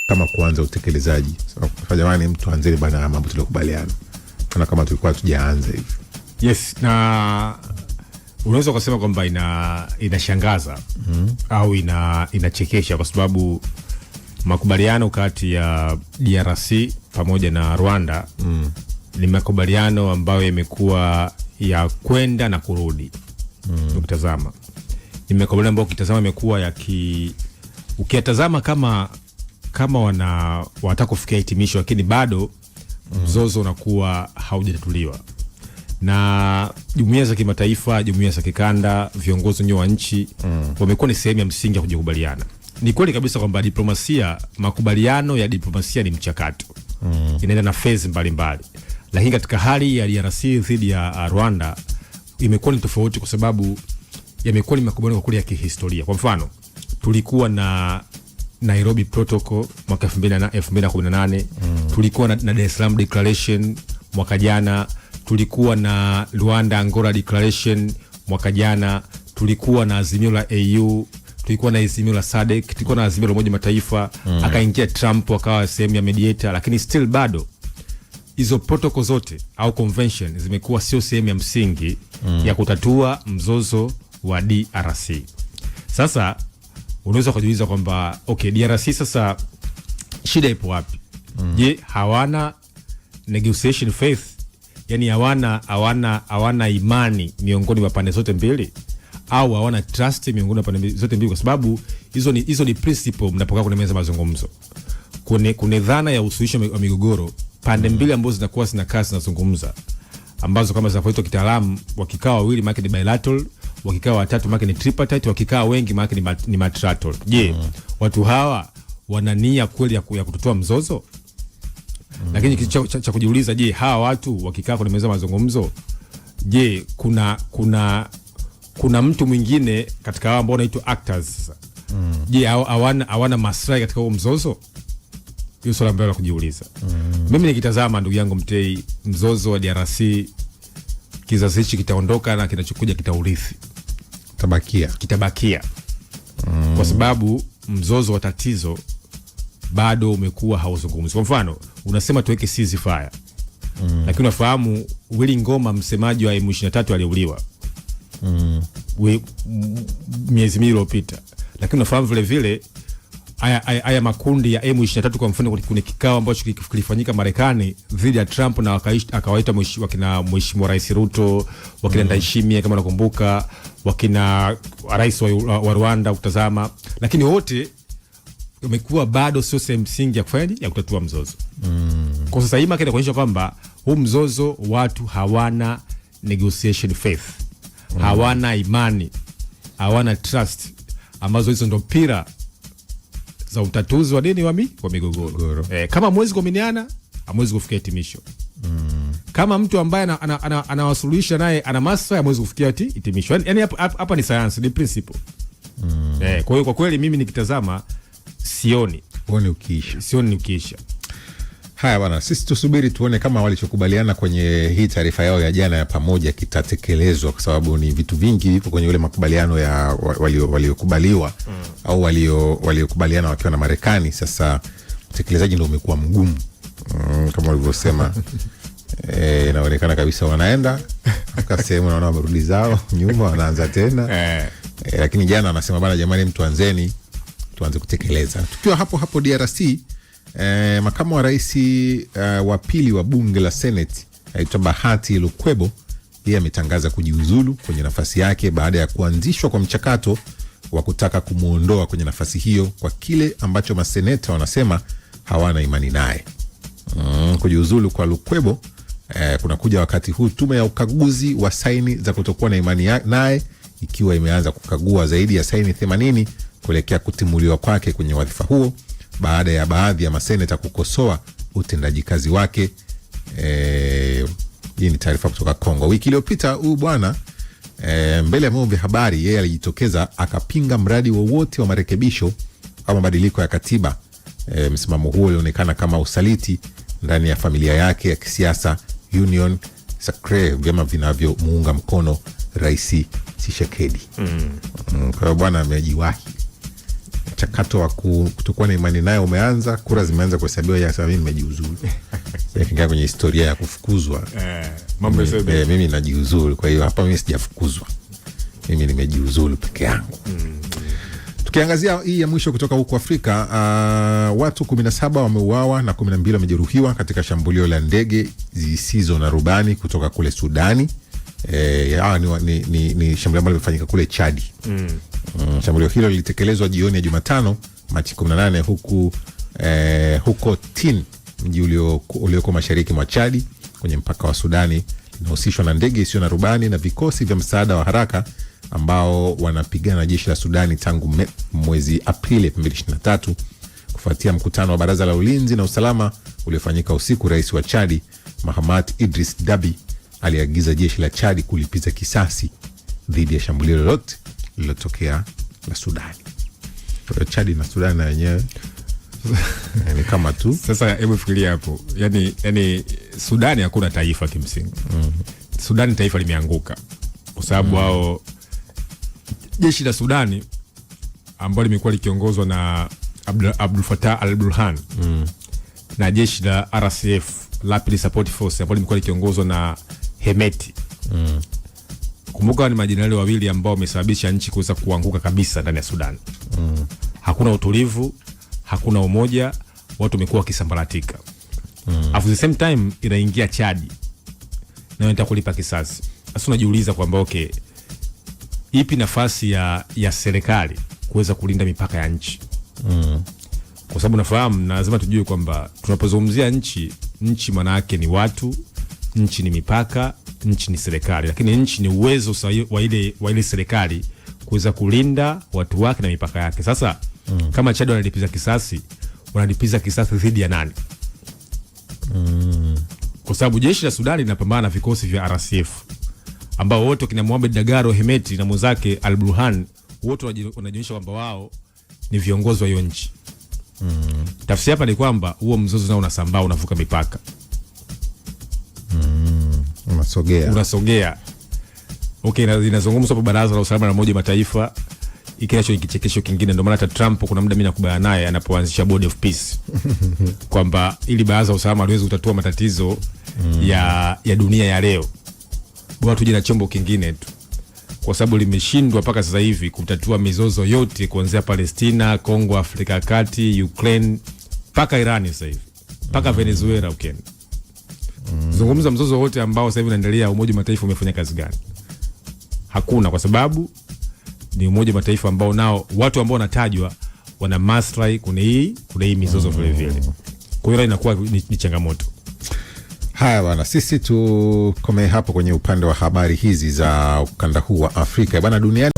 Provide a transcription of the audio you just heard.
kama kuanza utekelezaji. Kwa jamani, mtu anzeni bana mambo tulikubaliana. Kana kama tulikuwa tujaanza hivi. Yes, na unaweza kusema kwamba inashangaza au inachekesha kwa sababu makubaliano kati ya DRC pamoja na Rwanda ni makubaliano ambayo yamekuwa ya kwenda na kurudi. Ukitazama ni makubaliano ambayo ukitazama yamekuwa ukiyatazama kama wanataka kufikia hitimisho, lakini bado mzozo unakuwa haujatatuliwa. Na jumuiya za kimataifa, jumuiya za kikanda, viongozi wenyewe wa nchi wamekuwa ni sehemu ya msingi ya kujikubaliana. Ni kweli kabisa kwamba makubaliano ya diplomasia ni mchakato. Inaenda na phase mbalimbali. Lakini katika hali ya DRC dhidi ya Rwanda imekuwa ni tofauti kwa sababu yamekuwa ni makubaliano kwa ya kihistoria. Kwa mfano, tulikuwa na Nairobi Protocol mwaka 2018, tulikuwa na Dar es Salaam Declaration mwaka jana, tulikuwa na Luanda Angola Declaration mwaka jana, tulikuwa na azimio la AU, tulikuwa na azimio la SADC, tulikuwa na azimio la Umoja Mataifa, akaingia Trump akawa sehemu ya mediator, lakini still bado hizo protocol zote au convention zimekuwa sio sehemu ya msingi ya kutatua mzozo wa DRC. Sasa unaweza kujiuliza kwamba okay, DRC sasa shida ipo wapi? Je, hawana negotiation faith? Yani hawana imani miongoni mwa pande zote mbili, au hawana trust miongoni mwa pande zote mbili? Kwa sababu hizo ni principle mnapokaa kwenye meza mazungumzo. Kuna dhana ya usuluhisho wa migogoro, pande mbili ambazo zinakuwa zinakaa zinazungumza, ambazo kama zinapoitwa kitaalamu wakikaa wawili maana ni bilateral, wakikaa watatu maana ni tripartite, wakikaa wengi maana ni multilateral. Je, watu hawa wana nia kweli ya kutotoa mzozo? Lakini kitu cha kujiuliza, je, hawa watu wakikaa kwenye meza mazungumzo, je, kuna mtu mwingine katika hao ambao wanaitwa actors? Je, hawana maslahi katika huo mzozo? Hiyo swali ambalo la kujiuliza. Mimi nikitazama, ndugu yangu Mtei, mzozo wa DRC kizazi hichi kitaondoka na kinachokuja kitaurithi. Kitabakia. Kwa sababu mzozo wa tatizo bado umekuwa hauzungumzi. Kwa mfano, unasema tuweke ceasefire. Lakini unafahamu Willy Ngoma, msemaji wa M23, aliuliwa miezi miwili iliyopita. Lakini unafahamu vile vile haya makundi ya M23, kwa mfano kuna kikao ambacho kilifanyika Marekani dhidi ya Trump na akawaita wakina Mheshimiwa Rais Ruto, wakina Ndayishimiye kama nakumbuka, wakina Rais wa Rwanda kutazama, lakini wote umekuwa bado sio sehemu msingi ya kufanya ya kutatua mzozo. Kwa sasa hivi kile kuonyesha kwamba huu mzozo watu hawana negotiation faith, hawana imani, hawana trust, ambazo hizo ndo pira za utatuzi wa nini wa migogoro. Kama mwezi kuaminiana, hamwezi kufikia hitimisho. Kama mtu ambaye anawasuluhisha naye ana maslahi, hamwezi kufikia hitimisho. Yaani hapa ni science, ni principle. Kwa hiyo kwa kweli mimi nikitazama sioni ukiisha. Haya bwana, sisi tusubiri tuone kama walichokubaliana kwenye hii taarifa yao ya jana ya pamoja kitatekelezwa, kwa sababu ni vitu vingi vipo kwenye ule makubaliano ya waliokubaliwa au waliokubaliana wakiwa na Marekani. Sasa utekelezaji ndio umekuwa mgumu. Kama walivyosema inaonekana kabisa wanaenda kwa sehemu, naona wamerudi zao nyuma, wanaanza tena. Lakini jana anasema bana, jamani, tuanze kutekeleza. Tukiwa hapo DRC, makamu wa rais wa pili wa bunge la Senate aitwa Bahati Lukwebo, yeye ametangaza kujiuzulu kwenye nafasi yake baada ya kuanzishwa kwa mchakato wa kutaka kumuondoa kwenye nafasi hiyo kwa kile ambacho maseneta wanasema hawana imani naye. Kujiuzulu kwa Lukwebo kunakuja wakati huu tume ya ukaguzi wa saini za kutokuwa na imani naye ikiwa imeanza kukagua zaidi ya saini 80 kuelekea kutimuliwa kwake kwenye wadhifa huo baada ya baadhi ya maseneta kukosoa utendaji kazi wake. Hii ni taarifa kutoka Kongo. Wiki iliyopita huyu bwana mbele ya vyombo vya habari, yeye alijitokeza akapinga mradi wowote wa marekebisho au mabadiliko ya katiba. Msimamo huo ulionekana kama usaliti ndani ya familia yake ya kisiasa Union Sacré, vyama vinavyomuunga mkono Rais Tshisekedi. Kwa hiyo bwana amejiwahi mchakato wa kutokuwa na imani naye umeanza, kura zimeanza kuhesabiwa, yeye akasema mimi nimejiuzulu. Yakingia kwenye historia ya kufukuzwa. Mimi najiuzulu, kwa hiyo hapa mimi sijafukuzwa. Mimi nimejiuzulu peke yangu. Tukiangazia hii ya mwisho kutoka huko Afrika, watu 17 wameuawa na 12 wamejeruhiwa katika shambulio la ndege zisizo na rubani kutoka kule Sudani. Ni shambulio ambalo limefanyika kule Chadi. Shambulio hilo lilitekelezwa jioni ya Jumatano Machi 18 huko Tin, mji ulioko mashariki mwa Chadi kwenye mpaka wa Sudani. Linahusishwa na ndege isiyo na rubani na vikosi vya msaada wa haraka ambao wanapigana na jeshi la Sudani tangu mwezi Aprili 2023 kufuatia mkutano wa baraza la ulinzi na usalama uliofanyika usiku. Rais wa Chadi Mahamat Idris Deby aliagiza jeshi la Chadi kulipiza kisasi dhidi ya shambulio lolote lililotokea la Sudani. Chadi na Sudani na wenyewe ni kama tu. Sasa hebu fikiria hapo. Yani Sudani hakuna taifa kimsingi. Sudani taifa limeanguka kwa sababu wao jeshi la Sudani ambalo limekuwa likiongozwa na Abdul Fattah al-Burhan na jeshi la RSF Rapid Support Force ambalo limekuwa likiongozwa na Hemeti. Kumbuka ni majenerali wawili ambao wamesababisha nchi kuweza kuanguka kabisa ndani ya Sudan. Hakuna utulivu, hakuna umoja, watu wamekuwa wakisambaratika. At the same time inaingia Chadi na wanataka kulipa kisasi. Sasa unajiuliza kwamba okay, ipi nafasi ya serikali kuweza kulinda mipaka ya nchi? Kwa sababu nafahamu na lazima tujue kwamba tunapozungumzia nchi maana yake ni watu, nchi ni mipaka, nchi ni serikali, lakini nchi ni uwezo wa ile serikali kuweza kulinda watu wake na mipaka yake. Sasa kama Chad wanalipiza kisasi dhidi ya nani? Kwa sababu jeshi la Sudani linapambana na vikosi vya RSF ambao wote kina Mohamed Dagalo Hemeti na mwenzake Al-Burhan wote wanajionyesha kwamba wao ni viongozi wa hiyo nchi. Tafsiri hapa ni kwamba huo mzozo nao unasambaa, unavuka mipaka. Unasogea. Okay, inazungumzwa hapo baraza la usalama la Umoja wa Mataifa. Ikinacho kichekesho kingine, ndio maana hata Trump kuna muda mimi nakubaliana naye anapoanzisha Board of Peace kwamba ili baraza la usalama liweze kutatua matatizo ya dunia ya leo, bora tuje na chombo kingine tu, kwa sababu limeshindwa mpaka sasa hivi kutatua mizozo yote kuanzia Palestina, Kongo, Afrika ya Kati, Ukraine, mpaka Iran sasa hivi, mpaka Venezuela ukienda. Zungumza mzozo wote ambao sasa hivi unaendelea, Umoja wa Mataifa umefanya kazi gani? Hakuna, kwa sababu ni Umoja wa Mataifa ambao nao watu ambao wanatajwa wana maslahi kuna hii mizozo vile vile. Kwa hiyo inakuwa ni changamoto. Haya bwana, sisi tukomee hapo kwenye upande wa habari hizi za ukanda huu wa Afrika. Bwana, duniani